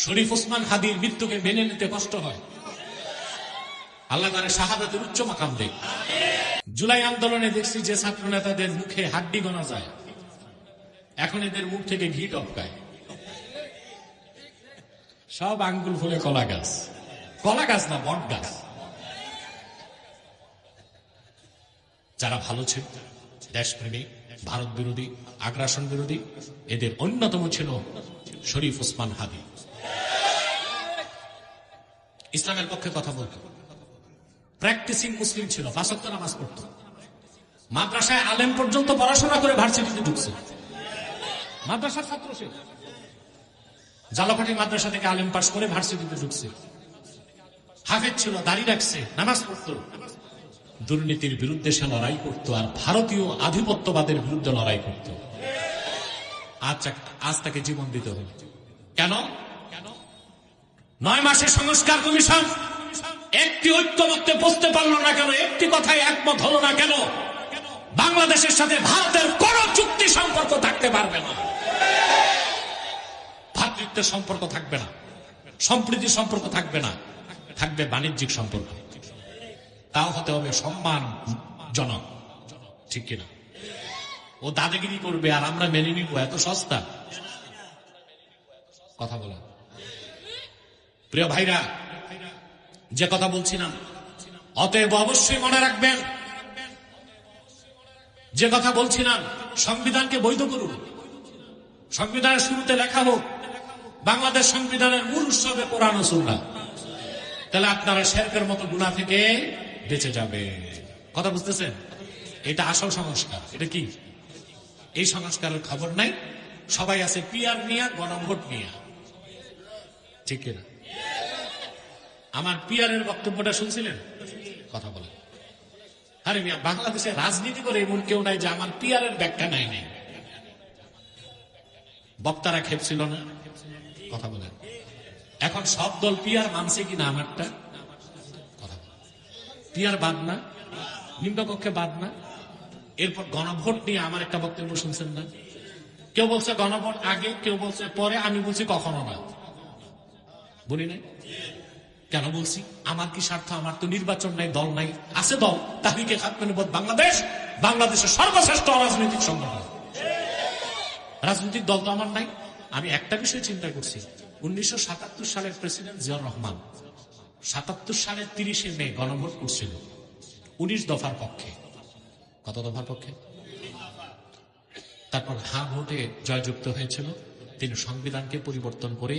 শরীফ ওসমান হাদির মৃত্যুকে মেনে নিতে কষ্ট হয়। আল্লাহ তাআলা শাহাদাতের উচ্চ মাকাম দেয়। জুলাই আন্দোলনে দেখছি যে ছাত্র নেতাদের মুখে হাড্ডি গোনা যায়, এখন এদের মুখ থেকে ঘি টপকায়। সব আঙ্গুল ফুলে কলা গাছ, কলা গাছ না বট গাছ। যারা ভালো ছিল, দেশপ্রেমী, ভারত বিরোধী, আগ্রাসন বিরোধী, এদের অন্যতম ছিল শরীফ ওসমান হাদি। ইসলামের পক্ষে কথা বলত, প্র্যাকটিসিং মুসলিম ছিল, ৫ ওয়াক্ত নামাজ পড়ত, মাদ্রাসায় আলেম পর্যন্ত পড়াশোনা করে ভার্সিটিতে ঢুকছে। মাদ্রাসার ছাত্র সে, জালাকাঠি মাদ্রাসা থেকে আলেম পাস করে ভার্সিটিতে ঢুকছে। হাফেজ ছিল, দাড়ি রাখছে, নামাজ পড়ত, দুর্নীতির বিরুদ্ধে সে লড়াই করত, আর ভারতীয় আধিপত্যবাদের বিরুদ্ধে লড়াই করত। আজ তাকে জীবন দিতে হল। কেন? ৯ মাসের সংস্কার কমিশন একটি ঐক্যমত্যে বসতে পারল না কেন? একটি কথায় একমত হলো না কেন? বাংলাদেশের সাথে ভারতের কোন চুক্তি সম্পর্ক থাকতে পারবে না, ভ্রাতৃত্বের সম্পর্ক থাকবে না, সম্প্রীতির সম্পর্ক থাকবে না, থাকবে বাণিজ্যিক সম্পর্ক। তাও হতে হবে সম্মানজনক, ঠিক কিনা? ও দাদাগিরি করবে আর আমরা মেনে নিব, এত সস্তা কথা বলা। প্রিয় ভাইরা, যে কথা বলছিলাম, অতএব অবশ্যই মনে রাখবেন, যে কথা বলছিলাম, সংবিধানকে বৈধ করুন। সংবিধানের শুরুতে লেখা হোক বাংলাদেশ সংবিধানের মূল উৎসবে কোরআন ও সুন্নাহ, তাহলে আপনারা শিরকের মতো গুনাহ থেকে বেঁচে যাবে। কথা বুঝতেছেন? এটা আসল সংস্কার। এটা কি? এই সংস্কারের খবর নাই, সবাই আছে পিআর নিয়ে, গণভোট নিয়ে, ঠিক কিনা? আমার পিআরের বক্তব্যটা শুনছিলেন? কথা বলেন। আরে মিয়া, বাংলাদেশে রাজনীতি করে এমন কেউ নাই যে আমার পিআরের ব্যাখ্যা নাই। বক্তারা খেপছিল না? কথা বলেন। এখন সব দল পিআর মানছে কিনা আমারটা? কথা বলেন। পিআর বাদ না, নিম্নকক্ষে বাদ না। এরপর গণভোট নিয়ে আমার একটা বক্তব্য শুনছেন না? কেউ বলছে গণভোট আগে, কেউ বলছে পরে, আমি বলছি কখনো না। বলি নাই? কেন বলছি? আমার কি স্বার্থ? আমার তো নির্বাচন নাই, দল নাই। আছে দল, তাহরিকে খাতমে নবুয়ত বাংলাদেশ, বাংলাদেশের সর্বশ্রেষ্ঠ রাজনৈতিক সংগঠন। রাজনৈতিক দল তো আমার নাই। আমি একটা বিষয় চিন্তা করছি, 1977 সালের প্রেসিডেন্ট জিয়াউর রহমান 77 সালের 30শে মে গণভোট করছিল 19 দফার পক্ষে। কত দফার পক্ষে? তারপর হ্যাঁ ভোটে জয়যুক্ত হয়েছিল। তিনি সংবিধানকে পরিবর্তন করে